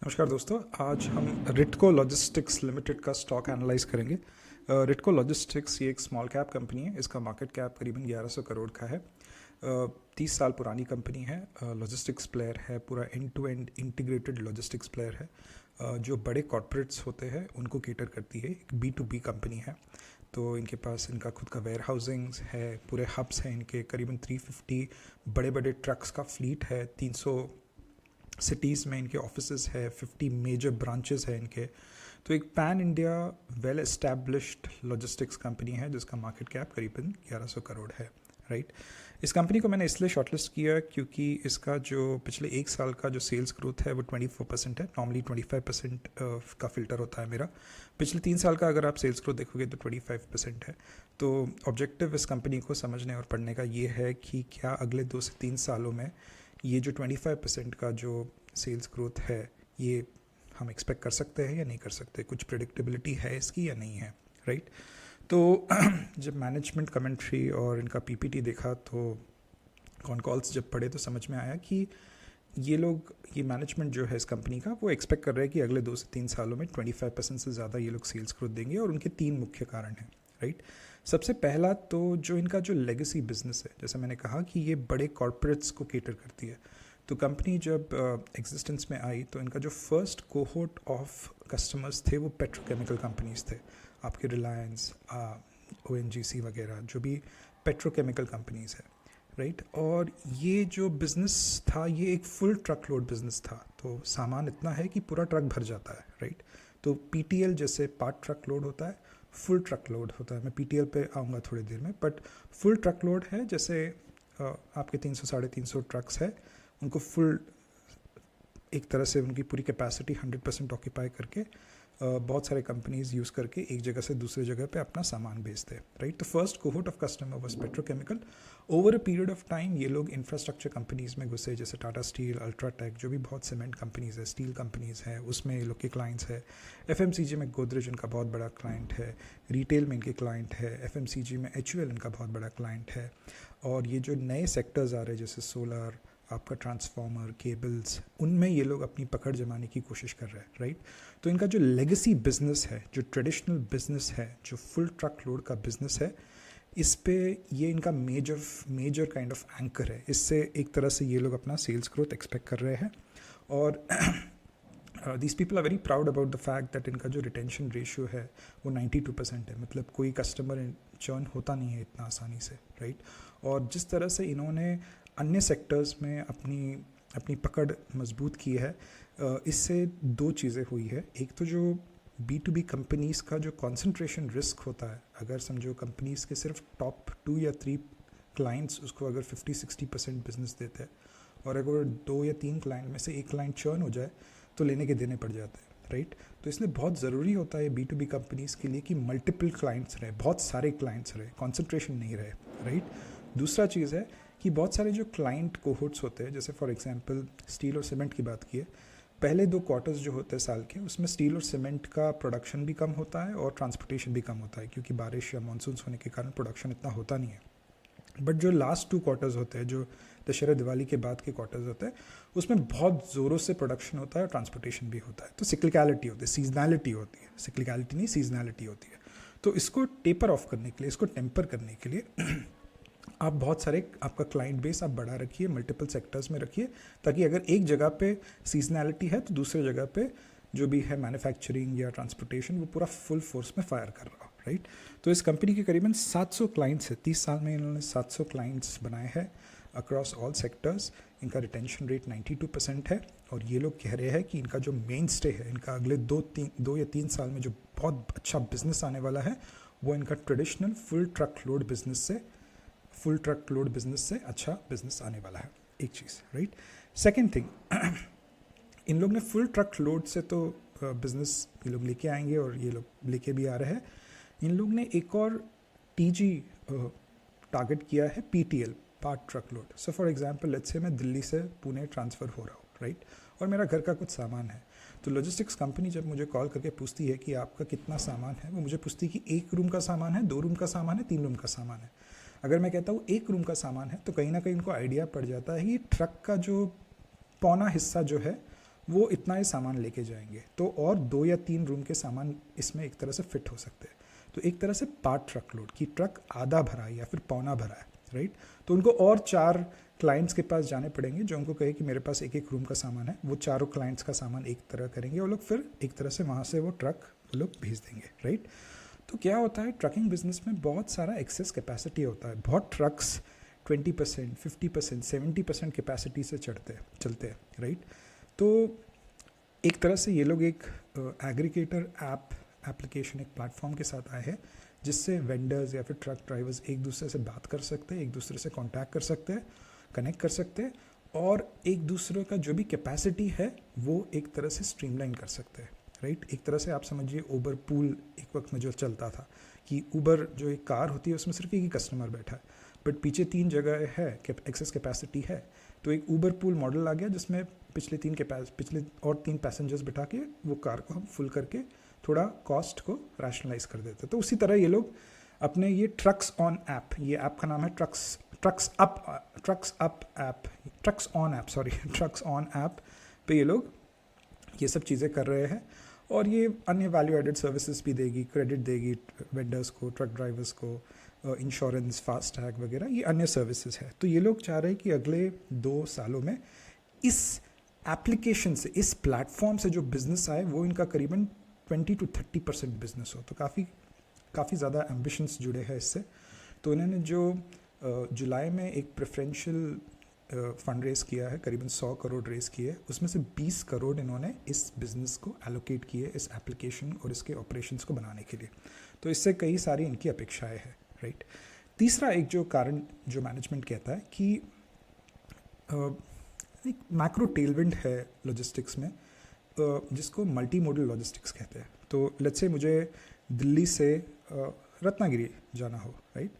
नमस्कार दोस्तों, आज हम रिटको लॉजिस्टिक्स लिमिटेड का स्टॉक एनालाइज करेंगे। रिटको लॉजिस्टिक्स ये एक स्मॉल कैप कंपनी है। इसका मार्केट कैप करीबन 1100 करोड़ का है। 30 साल पुरानी कंपनी है। लॉजिस्टिक्स प्लेयर है, पूरा end to end integrated logistics player है। जो बड़े कॉर्पोरेट्स होते हैं उनको केटर करती है। एक B2B कंपनी है, तो इनके पास इनका खुद का वेयर हाउसिंग्स है, पूरे हब्स हैं इनके। करीबन 350 बड़े बड़े ट्रक्स का फ्लीट है। 300 सिटीज़ में इनके ऑफिसेज है। 50 मेजर ब्रांचेस है इनके। तो एक pan India well established logistics company है जिसका मार्केट कैप करीबन 1100 करोड़ है। राइट। इस कंपनी को मैंने इसलिए शॉर्टलिस्ट किया क्योंकि इसका जो पिछले एक साल का जो सेल्स ग्रोथ है वो 24% है। नॉर्मली 25% का फिल्टर होता है मेरा। पिछले 3 साल का अगर आप सेल्स ग्रोथ देखोगे तो 25% है। तो ऑब्जेक्टिव इस कंपनी को समझने और पढ़ने का ये है कि क्या अगले 2 से 3 सालों में ये जो 25% का जो सेल्स ग्रोथ है ये हम एक्सपेक्ट कर सकते हैं या नहीं कर सकते। कुछ प्रेडिक्टेबिलिटी है इसकी या नहीं है। राइट। तो जब मैनेजमेंट कमेंट्री और इनका PPT देखा तो कॉन कॉल्स जब पढ़े तो समझ में आया कि ये मैनेजमेंट जो है इस कंपनी का वो एक्सपेक्ट कर रहा है कि अगले 2 से 3 सालों में 25% से ज़्यादा ये लोग सेल्स ग्रोथ देंगे। और उनके 3 मुख्य कारण हैं। राइट। सबसे पहला तो जो इनका जो लेगेसी बिजनेस है, जैसे मैंने कहा कि ये बड़े कॉर्पोरेट्स को केटर करती है। तो कंपनी जब एग्जिस्टेंस में आई तो इनका जो फर्स्ट कोहोर्ट ऑफ कस्टमर्स थे वो पेट्रोकेमिकल कंपनीज थे। आपके रिलायंस, ONGC वगैरह जो भी पेट्रोकेमिकल कंपनीज है। राइट। और ये जो बिज़नेस था ये एक फुल ट्रक लोड बिज़नेस था। तो सामान इतना है कि पूरा ट्रक भर जाता है। राइट। तो PTL जैसे पार्ट ट्रक लोड होता है, फुल ट्रक लोड होता है। मैं PTL पे आऊँगा थोड़ी देर में। बट फुल ट्रक लोड है जैसे आपके 300 साढ़े 300 ट्रक्स है, उनको फुल एक तरह से उनकी पूरी कैपेसिटी 100% ऑक्यूपाई करके बहुत सारे कंपनीज यूज़ करके एक जगह से दूसरे जगह पे अपना सामान भेजते हैं। राइट। तो first cohort of customer was petrochemical. Over a period of time ये लोग इंफ्रास्ट्रक्चर कंपनीज में घुसे, जैसे टाटा स्टील, अल्ट्राटेक, जो भी बहुत सीमेंट कंपनीज है, स्टील कंपनीज है, उसमें ये लोग के क्लाइंट्स है। FMCG में गोदरेज इनका बहुत बड़ा क्लाइंट है। रिटेल में इनके क्लाइंट है। FMCG में HUL इनका बहुत बड़ा क्लाइंट है। और ये जो नए सेक्टर्स आ रहे हैं जैसे सोलर, आपका ट्रांसफार्मर, केबल्स, उनमें ये लोग अपनी पकड़ जमाने की कोशिश कर रहे हैं। राइट। तो इनका जो लेगेसी बिजनेस है, जो ट्रेडिशनल बिजनेस है, जो फुल ट्रक लोड का बिजनेस है, इस पे ये इनका मेजर काइंड ऑफ एंकर है। इससे एक तरह से ये लोग अपना सेल्स ग्रोथ एक्सपेक्ट कर रहे हैं। और these people are very proud about the fact that इनका जो रिटेंशन रेशियो है वो 92% है। मतलब कोई कस्टमर चर्न होता नहीं है इतना आसानी से। राइट। और जिस तरह से इन्होंने अन्य सेक्टर्स में अपनी पकड़ मजबूत की है, इससे 2 चीज़ें हुई है। एक तो जो B2B कंपनीज़ का जो कंसंट्रेशन रिस्क होता है, अगर समझो कंपनीज़ के सिर्फ टॉप 2 या 3 क्लाइंट्स उसको अगर 50-60% बिजनेस देते हैं और अगर 2 या 3 क्लाइंट में से एक क्लाइंट चर्न हो जाए तो लेने के देने पड़ जाते हैं। राइट। तो इसलिए बहुत ज़रूरी होता है B2B कंपनीज़ के लिए कि मल्टीपल क्लाइंट्स रहे, बहुत सारे क्लाइंट्स रहे, कॉन्सेंट्रेशन नहीं रहे। राइट। दूसरा चीज़ है कि बहुत सारे जो क्लाइंट कोहोर्ट्स होते हैं, जैसे फॉर एग्जांपल स्टील और सीमेंट की बात की है, पहले 2 क्वार्टर्स जो होते हैं साल के, उसमें स्टील और सीमेंट का प्रोडक्शन भी कम होता है और ट्रांसपोर्टेशन भी कम होता है क्योंकि बारिश या मानसून्स होने के कारण प्रोडक्शन इतना होता नहीं है। बट जो लास्ट 2 क्वार्टर्स होते हैं, जो दशहरा दिवाली के बाद के क्वार्टर्स होते हैं, उसमें बहुत ज़ोरों से प्रोडक्शन होता है और ट्रांसपोर्टेशन भी होता है। तो सिक्लिकलिटी होती है, सीजनैलिटी होती है। सिक्लिकलिटी नहीं, सीजनैलिटी होती है। तो इसको टेपर ऑफ करने के लिए, इसको टेम्पर करने के लिए आप बहुत सारे आपका क्लाइंट बेस आप बढ़ा रखिए, मल्टीपल सेक्टर्स में रखिए, ताकि अगर एक जगह पे सीजनैलिटी है तो दूसरे जगह पे जो भी है मैन्युफैक्चरिंग या ट्रांसपोर्टेशन वो पूरा फुल फोर्स में फायर कर रहा हो। राइट। तो इस कंपनी के करीबन 700 क्लाइंट्स है। 30 साल में इन्होंने 700 क्लाइंट्स बनाए हैं अक्रॉस ऑल सेक्टर्स। इनका रिटेंशन रेट 92% है। और ये लोग कह रहे हैं कि इनका जो मेन स्टे है, इनका अगले 2 या 3 साल में जो बहुत अच्छा बिजनेस आने वाला है वो इनका traditional full truck load business से अच्छा बिजनेस आने वाला है। एक चीज़। राइट। सेकेंड थिंग, इन लोग ने फुल ट्रक लोड से तो बिजनेस ये लोग लेके आएंगे और ये लोग लेके भी आ रहे हैं। इन लोग ने एक और TG टारगेट किया है, PTL, part truck load. So for example let's say मैं दिल्ली से पुणे ट्रांसफ़र हो रहा हूँ। राइट। और मेरा घर का कुछ सामान है, तो लॉजिस्टिक्स कंपनी जब मुझे कॉल करके पूछती है कि आपका कितना सामान है, वो मुझे पूछती है कि 1 रूम का सामान है, 2 रूम का सामान है, 3 रूम का सामान है। अगर मैं कहता हूँ 1 रूम का सामान है तो कहीं ना कहीं उनको आइडिया पड़ जाता है कि ट्रक का जो पौना हिस्सा जो है वो इतना ही सामान लेके जाएंगे, तो और 2 या 3 रूम के सामान इसमें एक तरह से फिट हो सकते हैं। तो एक तरह से पार्ट ट्रक लोड कि ट्रक आधा भरा है या फिर पौना भरा है, राइट। तो उनको और 4 क्लाइंट्स के पास जाने पड़ेंगे जो उनको कहे कि मेरे पास एक एक रूम का सामान है। वो चारों क्लाइंट्स का सामान एक तरह करेंगे वो लोग, फिर एक तरह से वहाँ से वो ट्रक वो लोग भेज देंगे, राइट। तो क्या होता है, ट्रकिंग बिजनेस में बहुत सारा एक्सेस कैपेसिटी होता है। बहुत ट्रक्स 20%, 50%, 70% कैपेसिटी से चलते हैं, राइट। तो एक तरह से ये लोग एक एग्रीगेटर एप्लीकेशन, एक प्लेटफॉर्म के साथ आए हैं जिससे वेंडर्स या फिर ट्रक ड्राइवर्स एक दूसरे से बात कर सकते हैं, एक दूसरे से कांटेक्ट कर सकते हैं, कनेक्ट कर सकते हैं, और एक दूसरे का जो भी कैपेसिटी है वो एक तरह से स्ट्रीमलाइन कर सकते हैं, राइट। एक तरह से आप समझिए उबर पूल एक वक्त में जो चलता था कि उबर जो एक कार होती है उसमें सिर्फ एक ही कस्टमर बैठा है, बट पीछे 3 जगह है, एक्सेस कैपेसिटी है। तो एक उबर पूल मॉडल आ गया जिसमें पिछले और 3 पैसेंजर्स बिठा के वो कार को हम फुल करके थोड़ा कॉस्ट को रैशनलाइज कर देते। तो उसी तरह ये लोग अपने ये ट्रक्स ऑन ऐप, ये ऐप का नाम है ट्रक्स ऑन ऐप पे ये लोग ये सब चीज़ें कर रहे हैं। और ये अन्य वैल्यू एडेड सर्विसेज भी देगी, क्रेडिट देगी वेंडर्स को, ट्रक ड्राइवर्स को, इंश्योरेंस, फास्ट टैग वगैरह, ये अन्य सर्विसेज है। तो ये लोग चाह रहे हैं कि अगले 2 सालों में इस एप्लीकेशन से, इस प्लेटफॉर्म से जो बिजनेस आए वो इनका करीबन 20 to 30% बिजनेस हो। तो काफ़ी ज़्यादा एम्बिशंस जुड़े हैं इससे। तो इन्होंने जो जुलाई में एक प्रेफरेंशियल फंड रेस किया है, करीबन 100 करोड़ रेस किए, उसमें से 20 करोड़ इन्होंने इस बिज़नेस को एलोकेट किए, इस एप्लीकेशन और इसके ऑपरेशंस को बनाने के लिए। तो इससे कई सारी इनकी अपेक्षाएं हैं, राइट। तीसरा एक जो कारण जो मैनेजमेंट कहता है कि एक मैक्रो टेलविंड है लॉजिस्टिक्स में, जिसको मल्टी मॉडल लॉजिस्टिक्स कहते हैं। तो लेट्स से मुझे दिल्ली से रत्नागिरी जाना हो, राइट।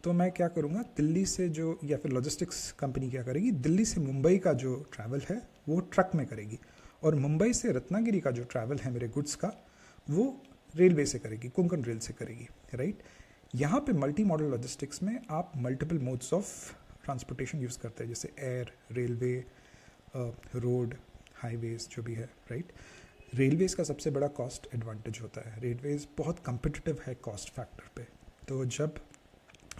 तो मैं क्या करूँगा, दिल्ली से जो, या फिर लॉजिस्टिक्स कंपनी क्या करेगी, दिल्ली से मुंबई का जो ट्रैवल है वो ट्रक में करेगी, और मुंबई से रत्नागिरी का जो ट्रैवल है मेरे गुड्स का वो रेलवे से करेगी, कोंकण रेल से करेगी, राइट। यहाँ पे मल्टी मॉडल लॉजिस्टिक्स में आप multiple modes of transportation use करते हैं, जैसे एयर, रेलवे, रोड, हाईवेज जो भी है, राइट। रेलवेज़ का सबसे बड़ा कॉस्ट एडवांटेज होता है, रेलवेज़ बहुत कम्पिटिटिव है कॉस्ट फैक्टर पे। तो जब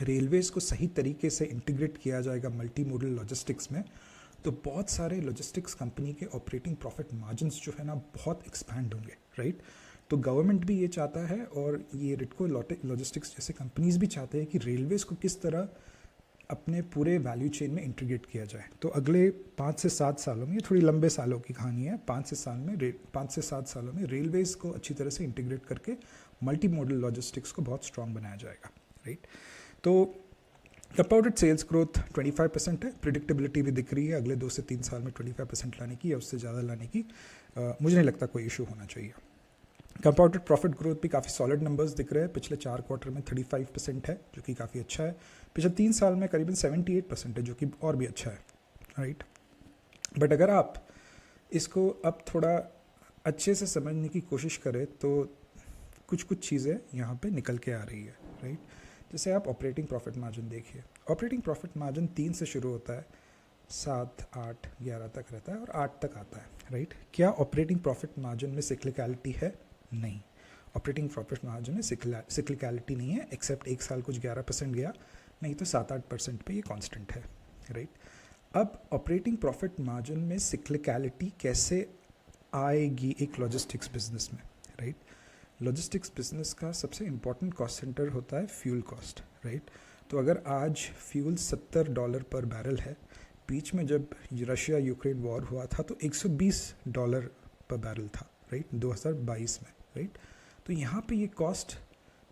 रेलवेज़ को सही तरीके से इंटीग्रेट किया जाएगा मल्टी मॉडल लॉजिस्टिक्स में, तो बहुत सारे लॉजिस्टिक्स कंपनी के ऑपरेटिंग प्रॉफिट मार्जिन्स जो है ना बहुत एक्सपैंड होंगे, राइट। तो गवर्नमेंट भी ये चाहता है, और ये रिटको लॉजिस्टिक्स जैसे कंपनीज भी चाहते हैं कि रेलवेज़ को किस तरह अपने पूरे वैल्यू चेन में इंटीग्रेट किया जाए। तो अगले 5 से 7 सालों में, ये थोड़ी लंबे सालों की कहानी है, 5 से 7 सालों में रेलवेज़ को अच्छी तरह से इंटीग्रेट करके मल्टी मॉडल लॉजिस्टिक्स को बहुत स्ट्रॉन्ग बनाया जाएगा, राइट। तो कंपाउंडेड सेल्स ग्रोथ 25% है, प्रिडिक्टेबिलिटी भी दिख रही है अगले 2 से 3 साल में 25% लाने की या उससे ज़्यादा लाने की मुझे नहीं लगता कोई इशू होना चाहिए। कंपाउंडेड प्रॉफिट ग्रोथ भी काफ़ी सॉलिड नंबर्स दिख रहे हैं, पिछले 4 क्वार्टर में 35% है जो कि काफ़ी अच्छा है, पिछले 3 साल में करीबन 78% है जो कि और भी अच्छा है, राइट। बट अगर आप इसको अब थोड़ा अच्छे से समझने की कोशिश करें तो कुछ चीज़ें यहाँ पे निकल के आ रही है, राइट। जैसे आप ऑपरेटिंग प्रॉफिट मार्जिन देखिए, ऑपरेटिंग प्रॉफिट मार्जिन 3 से शुरू होता है, 7, 8, 11 तक रहता है और 8 तक आता है, राइट। क्या ऑपरेटिंग प्रॉफिट मार्जिन में सिक्लिकलिटी है? नहीं, ऑपरेटिंग प्रॉफिट मार्जिन में सिक्लिकलिटी नहीं है, एक्सेप्ट एक साल कुछ 11% गया, नहीं तो 7-8% पे ये कांस्टेंट है, राइट। अब ऑपरेटिंग प्रॉफिट मार्जिन में सिक्लिकलिटी कैसे आएगी एक लॉजिस्टिक्स बिजनेस में, राइट। लॉजिस्टिक्स बिजनेस का सबसे इम्पॉर्टेंट कॉस्ट सेंटर होता है फ्यूल कॉस्ट, राइट। तो अगर आज फ्यूल $70 पर बैरल है, बीच में जब रशिया यूक्रेन वॉर हुआ था तो $120 पर बैरल था, राइट, 2022 में, राइट। तो यहाँ पे ये कॉस्ट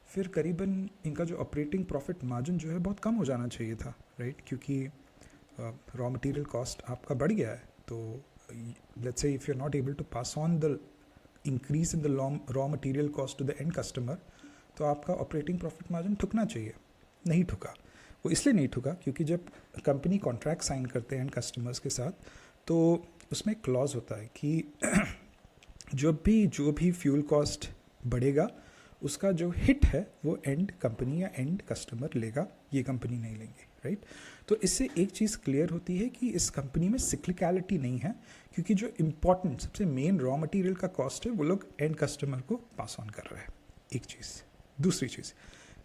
फिर करीबन इनका जो ऑपरेटिंग प्रॉफिट मार्जिन जो है बहुत कम हो जाना चाहिए था, राइट, क्योंकि रॉ मटेरियल कॉस्ट आपका बढ़ गया है। तो let's say if you are not able to pass on the increase in the raw material cost to the end customer, तो आपका ऑपरेटिंग प्रॉफिट मार्जिन ठुकना चाहिए, नहीं ठुका। वो इसलिए नहीं ठुका क्योंकि जब कंपनी कॉन्ट्रैक्ट साइन करते हैं एंड कस्टमर्स के साथ, तो उसमें क्लॉज होता है कि जो भी फ्यूल कॉस्ट बढ़ेगा उसका जो हिट है वो एंड कंपनी या एंड कस्टमर लेगा, ये कंपनी नहीं लेंगे, राइट। तो इससे एक चीज़ क्लियर होती है कि इस कंपनी में सिक्लिकलिटी नहीं है, क्योंकि जो इम्पॉर्टेंट सबसे मेन रॉ मटेरियल का कॉस्ट है वो लोग एंड कस्टमर को पास ऑन कर रहे हैं, एक चीज़। दूसरी चीज़,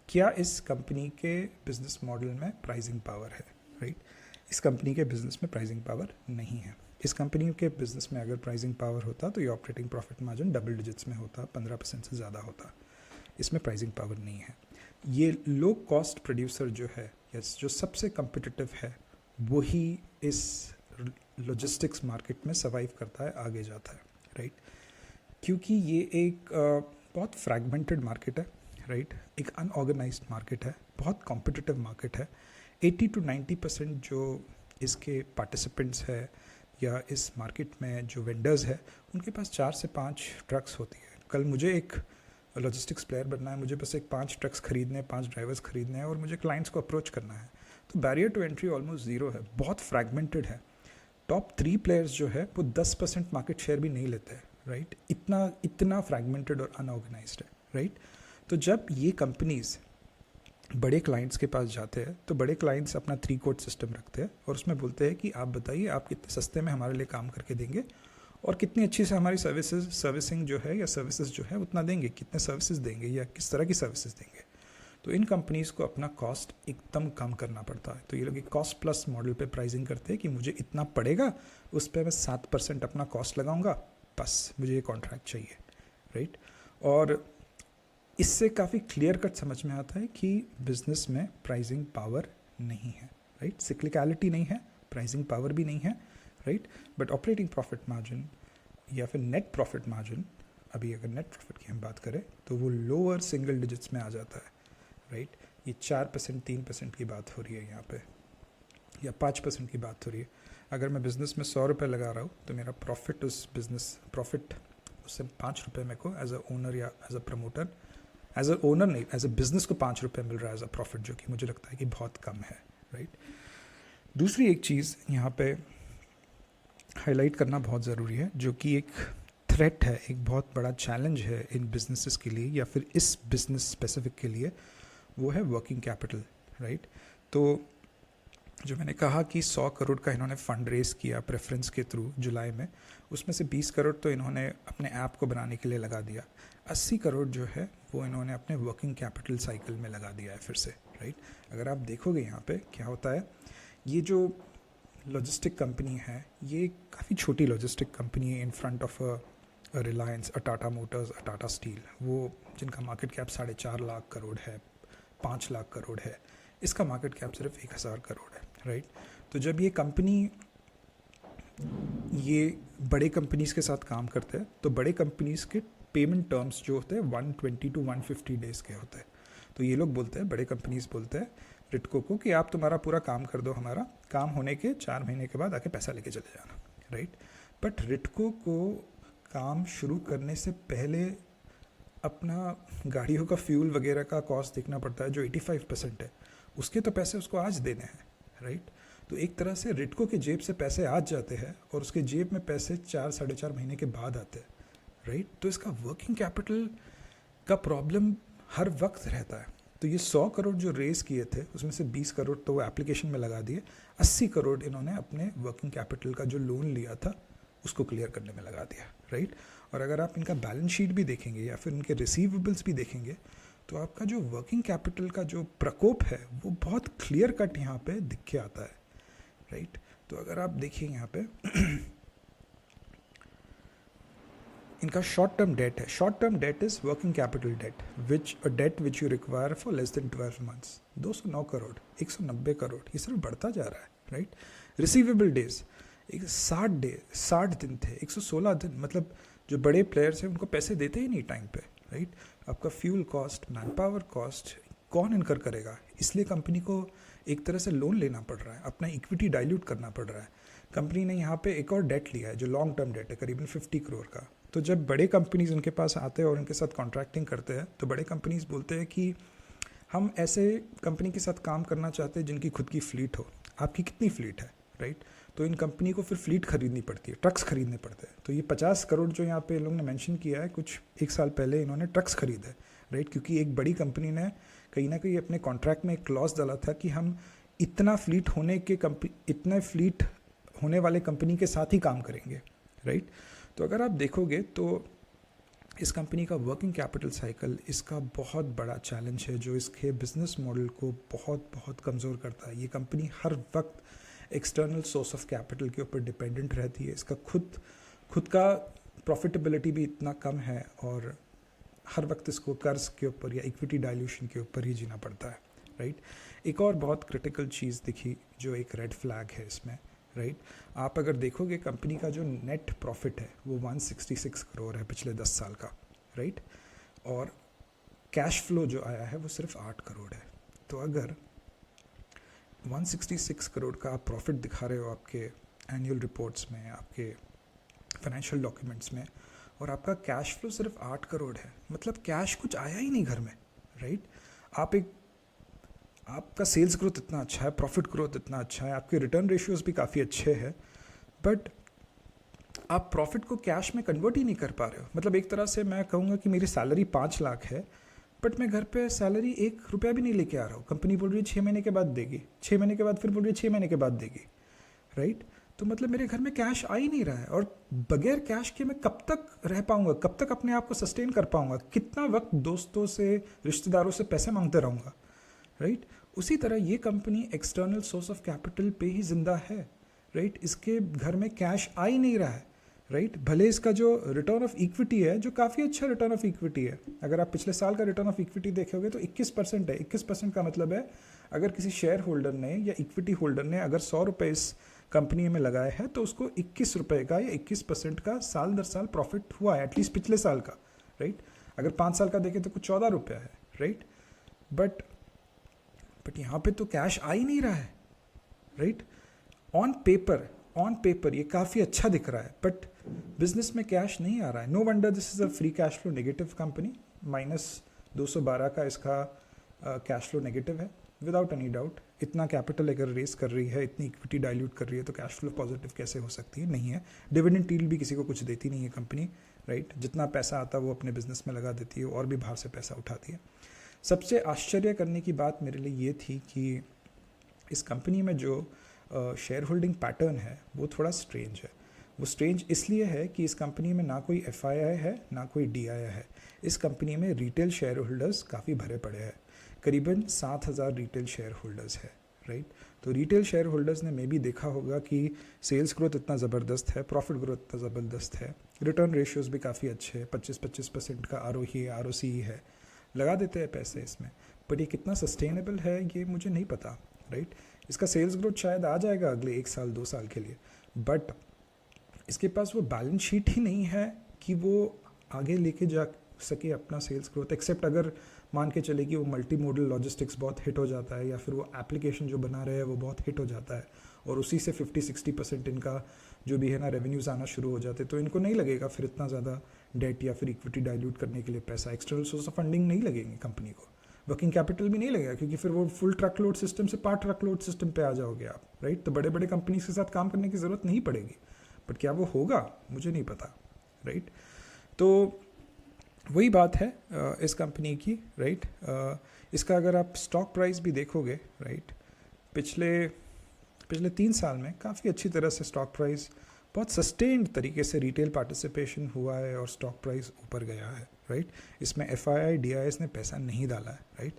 क्या इस कंपनी के बिजनेस मॉडल में प्राइसिंग पावर है, राइट। इस कंपनी के बिजनेस में प्राइसिंग पावर नहीं है। इस कंपनी के बिजनेस में अगर प्राइसिंग पावर होता तो ये operating profit margin double digits में होता, 15% से ज़्यादा होता। इसमें प्राइसिंग पावर नहीं है। ये लो कॉस्ट प्रोड्यूसर जो है, यस, जो सबसे कम्पिटिटिव है, वही इस लॉजिस्टिक्स मार्केट में सर्वाइव करता है, आगे जाता है, राइट। क्योंकि ये एक बहुत फ्रैगमेंटेड मार्केट है, राइट। एक अनऑर्गेनाइज्ड मार्केट है, बहुत कॉम्पिटिटिव मार्केट है। 80 to 90% जो इसके पार्टिसिपेंट्स है या इस मार्केट में जो वेंडर्स है, उनके पास 4 से 5 ट्रक्स होती है। कल मुझे एक लॉजिस्टिक्स प्लेयर बनना है, मुझे बस एक 5 ट्रक्स खरीदने हैं, 5 ड्राइवर्स खरीदने हैं और मुझे क्लाइंट्स को अप्रोच करना है। तो barrier to entry almost zero है, बहुत फ्रैगमेंटेड है। टॉप 3 प्लेयर्स जो है वो 10% मार्केट शेयर भी नहीं लेते हैं, राइट। इतना फ्रैगमेंटेड और अनऑर्गेनाइज्ड है, राइट। तो जब ये कंपनीज़ बड़े क्लाइंट्स के पास जाते हैं तो बड़े क्लाइंट्स अपना 3 कोड सिस्टम रखते हैं और उसमें बोलते हैं कि आप बताइए आप कितने सस्ते में हमारे लिए काम करके देंगे और कितनी अच्छी से हमारी सर्विसिंग जो है या सर्विसेज जो है उतना देंगे, कितने सर्विसेज देंगे या किस तरह की सर्विसेज देंगे। तो इन कंपनीज़ को अपना कॉस्ट एकदम कम करना पड़ता है। तो ये लोग एक कॉस्ट प्लस मॉडल पे प्राइसिंग करते हैं कि मुझे इतना पड़ेगा, उस पर मैं 7% अपना कॉस्ट लगाऊंगा, बस मुझे ये कॉन्ट्रैक्ट चाहिए, राइट। और इससे काफ़ी क्लियर कट समझ में आता है कि बिजनेस में प्राइसिंग पावर नहीं है, राइट। सिक्लिकलिटी नहीं है, प्राइसिंग पावर भी नहीं है, right. But operating profit margin या फिर नेट प्रॉफिट मार्जिन, अभी अगर नेट प्रॉफिट की हम बात करें तो वो लोअर सिंगल डिजिट्स में आ जाता है, राइट। ये 4% 3% की बात हो रही है यहाँ पे, या 5% की बात हो रही है। अगर मैं बिज़नेस में 100 रुपये लगा रहा हूँ तो मेरा प्रॉफिट उस बिज़नेस प्रॉफिट उससे 5 रुपये मेरे को एज अ ओनर या as a promoter, as a owner नहीं, एज अ बिजनेस को 5 रुपये मिल रहा है एज अ प्रॉफिट, जो कि मुझे लगता है कि बहुत कम है, राइट। दूसरी एक चीज़ यहाँ पे हाईलाइट करना बहुत ज़रूरी है, जो कि एक थ्रेट है, एक बहुत बड़ा चैलेंज है इन बिजनेसेस के लिए या फिर इस बिजनेस स्पेसिफिक के लिए, वो है वर्किंग कैपिटल, राइट। तो जो मैंने कहा कि 100 करोड़ का इन्होंने फंड रेज किया प्रेफरेंस के थ्रू जुलाई में, उसमें से 20 करोड़ तो इन्होंने अपने ऐप को बनाने के लिए लगा दिया, 80 करोड़ जो है वो इन्होंने अपने वर्किंग कैपिटल साइकिल में लगा दिया है फिर से, राइट। अगर आप देखोगे यहाँ पे क्या होता है, ये जो लॉजिस्टिक कंपनी है ये काफ़ी छोटी लॉजिस्टिक कंपनी है in front of a Reliance, a Tata Motors, a Tata steel, वो जिनका मार्केट कैप 4.5 लाख करोड़ है, 5 लाख करोड़ है, इसका मार्केट कैप सिर्फ 1000 करोड़ है, राइट। तो जब ये कंपनी ये बड़े कंपनीज़ के साथ काम करते हैं तो बड़े कंपनीज़ के पेमेंट टर्म्स जो होते हैं 120 to 150 डेज़ के होते हैं। तो ये लोग बोलते हैं, बड़े कंपनीज़ बोलते हैं रिटको को कि आप तुम्हारा पूरा काम कर दो, हमारा काम होने के 4 महीने के बाद आके पैसा लेके चले जाना, राइट। बट रिटको को काम शुरू करने से पहले अपना गाड़ियों का फ्यूल वगैरह का कॉस्ट देखना पड़ता है जो 85% है, उसके तो पैसे उसको आज देने हैं, राइट। तो एक तरह से रिटको के जेब से पैसे आज जाते हैं और उसके जेब में पैसे 4-4.5 महीने के बाद आते हैं, राइट। तो इसका वर्किंग कैपिटल का प्रॉब्लम हर वक्त रहता है। तो ये 100 करोड़ जो रेज किए थे उसमें से 20 करोड़ तो वो एप्लीकेशन में लगा दिए, 80 करोड़ इन्होंने अपने वर्किंग कैपिटल का जो लोन लिया था उसको क्लियर करने में लगा दिया, राइट। और अगर आप इनका बैलेंस शीट भी देखेंगे या फिर इनके रिसीवेबल्स भी देखेंगे तो आपका जो वर्किंग कैपिटल का जो प्रकोप है वो बहुत क्लियर कट यहाँ पे दिख के आता है, राइट। तो अगर आप देखिए यहाँ पे इनका शॉर्ट टर्म डेट है, short term debt is working capital debt which you require for less than 12 months, 209 crore, 190 crore, ये सिर्फ बढ़ता जा रहा है, राइट। रिसीवेबल डेज 60 दिन थे, 116 दिन, मतलब जो बड़े प्लेयर्स हैं उनको पैसे देते ही नहीं टाइम पे, राइट। आपका fuel cost, man power cost कौन इनकर करेगा, इसलिए कंपनी को एक तरह से लोन लेना पड़ रहा है, अपना इक्विटी डाइल्यूट करना पड़ रहा है। कंपनी ने यहाँ पे एक और डेट लिया है जो लॉन्ग टर्म डेट है, करीबन 50 करोड़ का। तो जब बड़े कंपनीज उनके पास आते हैं और उनके साथ कॉन्ट्रैक्टिंग करते हैं तो बड़े कंपनीज बोलते हैं कि हम ऐसे कंपनी के साथ काम करना चाहते हैं जिनकी खुद की फ्लीट हो। आपकी कितनी फ्लीट है, राइट। तो इन कंपनी को फिर फ्लीट खरीदनी पड़ती है, ट्रक्स खरीदने पड़ते हैं। तो ये 50 करोड़ जो यहाँ पे इन लोगों ने मेंशन किया है, कुछ 1 साल पहले इन्होंने ट्रक्स खरीदे, राइट। क्योंकि एक बड़ी कंपनी ने कहीं ना कहीं अपने कॉन्ट्रैक्ट में एक क्लॉज डाला था कि हम इतना फ्लीट होने वाले कंपनी के साथ ही काम करेंगे, राइट। तो अगर आप देखोगे तो इस कंपनी का वर्किंग कैपिटल साइकिल इसका बहुत बड़ा चैलेंज है, जो इसके बिजनेस मॉडल को बहुत बहुत कमज़ोर करता है। ये कंपनी हर वक्त एक्सटर्नल सोर्स ऑफ कैपिटल के ऊपर डिपेंडेंट रहती है। इसका खुद का प्रॉफिटेबिलिटी भी इतना कम है और हर वक्त इसको कर्ज के ऊपर या इक्विटी डाइल्यूशन के ऊपर ही जीना पड़ता है, राइट। एक और बहुत क्रिटिकल चीज़ दिखी जो एक रेड फ्लैग है इसमें, राइट। आप अगर देखोगे कंपनी का जो नेट प्रॉफिट है वो 166 करोड़ है पिछले 10 साल का, राइट। और कैश फ्लो जो आया है वो सिर्फ 8 करोड़ है। तो अगर 166 करोड़ का आप प्रॉफिट दिखा रहे हो आपके एनुअल रिपोर्ट्स में, आपके फाइनेंशियल डॉक्यूमेंट्स में, और आपका कैश फ्लो सिर्फ 8 करोड़ है, मतलब कैश कुछ आया ही नहीं घर में, राइट। आपका सेल्स ग्रोथ इतना अच्छा है, प्रॉफिट ग्रोथ इतना अच्छा है, आपके रिटर्न रेशियोज भी काफ़ी अच्छे हैं, बट आप प्रॉफिट को कैश में कन्वर्ट ही नहीं कर पा रहे हो। मतलब एक तरह से मैं कहूँगा कि मेरी सैलरी 5 लाख है, बट मैं घर पे सैलरी 1 रुपया भी नहीं लेके आ रहा हूँ। कंपनी बोल रही है 6 महीने के बाद देगी, 6 महीने के बाद फिर बोल रही है 6 महीने के बाद देगी, राइट। तो मतलब मेरे घर में कैश आ ही नहीं रहा है, और बगैर कैश के मैं कब तक रह पाऊँगा, कब तक अपने आप को सस्टेन कर पाऊँगा, कितना वक्त दोस्तों से, रिश्तेदारों से पैसे मांगते रहूँगा, राइट। उसी तरह ये company external source of capital पे ही जिंदा है, राइट। इसके घर में कैश आ ही नहीं रहा है, राइट। भले इसका जो रिटर्न ऑफ इक्विटी है, जो काफ़ी अच्छा रिटर्न ऑफ इक्विटी है, अगर आप पिछले साल का रिटर्न ऑफ इक्विटी देखोगे तो 21% है। 21% का मतलब है अगर किसी शेयर होल्डर ने या इक्विटी होल्डर ने अगर 100 रुपये इस कंपनी में लगाए हैं तो उसको 21 रुपये का या 21% का साल दर साल प्रॉफिट हुआ है, एटलीस्ट पिछले साल का, राइट। अगर 5 साल का देखें तो कुछ 14 रुपया है, राइट। बट यहाँ पे तो कैश आ ही नहीं रहा है, राइट। ऑन पेपर ये काफ़ी अच्छा दिख रहा है, बट बिजनेस में कैश नहीं आ रहा है। No wonder this is a free cash flow negative company. -212 का इसका कैश फ्लो नेगेटिव है, विदाउट एनी डाउट। इतना कैपिटल अगर रेस कर रही है, इतनी इक्विटी डाइल्यूट कर रही है, तो कैश फ्लो पॉजिटिव कैसे हो सकती है? नहीं है। डिविडेंड यील्ड भी किसी को कुछ देती नहीं है कंपनी, राइट। जितना पैसा आता है वो अपने बिजनेस में लगा देती है और भी बाहर से पैसा उठाती है। सबसे आश्चर्य करने की बात मेरे लिए ये थी कि इस कंपनी में जो शेयर होल्डिंग पैटर्न है वो थोड़ा स्ट्रेंज है। वो स्ट्रेंज इसलिए है कि इस कंपनी में ना कोई FII है ना कोई DII है। इस कंपनी में रिटेल शेयर होल्डर्स काफ़ी भरे पड़े हैं, करीबन 7,000 रिटेल शेयर होल्डर्स है, राइट। तो रिटेल शेयर होल्डर्स ने मे भी देखा होगा कि सेल्स ग्रोथ इतना ज़बरदस्त है, प्रॉफिट ग्रोथ इतना ज़बरदस्त है, रिटर्न रेशियोज़ भी काफ़ी अच्छे हैं, 25% का ROE ROCE है, लगा देते हैं पैसे इसमें। बट ये कितना सस्टेनेबल है ये मुझे नहीं पता, राइट। इसका सेल्स ग्रोथ शायद आ जाएगा अगले 1 साल 2 साल के लिए, बट इसके पास वो बैलेंस शीट ही नहीं है कि वो आगे लेके जा सके अपना सेल्स ग्रोथ। एक्सेप्ट अगर मान के चले कि वो मल्टी मोडल लॉजिस्टिक्स बहुत हिट हो जाता है, या फिर वो एप्लीकेशन जो बना रहे हैं वो बहुत हिट हो जाता है, और उसी से 50-60% इनका जो भी है ना रेवेन्यूज़ आना शुरू हो जाते, तो इनको नहीं लगेगा फिर इतना ज़्यादा डेट या फिर इक्विटी डाइल्यूट करने के लिए पैसा। एक्सटर्नल सोर्स ऑफ फंडिंग नहीं लगेंगे कंपनी को, वर्किंग कैपिटल भी नहीं लगेगा, क्योंकि फिर वो फुल ट्रक लोड सिस्टम से पार्ट ट्रक लोड सिस्टम पे आ जाओगे आप, राइट। तो बड़े बड़े कंपनीज के साथ काम करने की ज़रूरत नहीं पड़ेगी, बट क्या वो होगा मुझे नहीं पता, राइट। तो वही बात है इस कंपनी की, राइट। इसका अगर आप स्टॉक प्राइस भी देखोगे, राइट, पिछले 3 साल में काफ़ी अच्छी तरह से स्टॉक प्राइस बहुत सस्टेन्ड तरीके से रिटेल पार्टिसिपेशन हुआ है और स्टॉक प्राइस ऊपर गया है, राइट। इसमें FII DIS ने पैसा नहीं डाला है, राइट।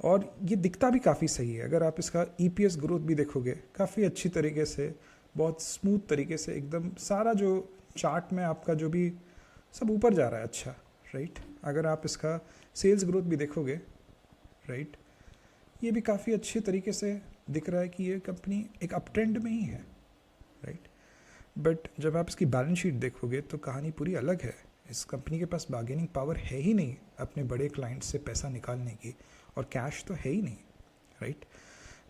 और ये दिखता भी काफ़ी सही है। अगर आप इसका EPS ग्रोथ भी देखोगे काफ़ी अच्छी तरीके से, बहुत स्मूथ तरीके से, एकदम सारा जो चार्ट में आपका जो भी सब ऊपर जा रहा है, अच्छा, राइट। अगर आप इसका सेल्स ग्रोथ भी देखोगे, राइट, ये भी काफ़ी अच्छे तरीके से दिख रहा है कि ये कंपनी एक अप ट्रेंड में ही है, राइट। बट जब आप इसकी बैलेंस शीट देखोगे तो कहानी पूरी अलग है। इस कंपनी के पास बार्गेनिंग पावर है ही नहीं अपने बड़े क्लाइंट से पैसा निकालने की, और कैश तो है ही नहीं, राइट।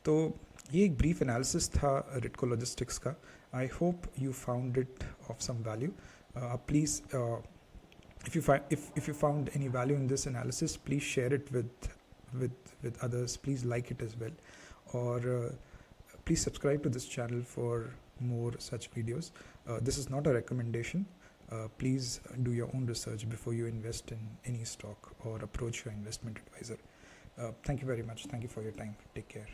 तो ये एक ब्रीफ एनालिसिस था रिटको लॉजिस्टिक्स का। I hope you found it of some value. Please if you found any value in this analysis, please share it with others. Please like it as well, or please subscribe to this channel for more such videos. This is not a recommendation. Please do your own research before you invest in any stock or approach your investment advisor. Thank you very much. Thank you for your time. Take care.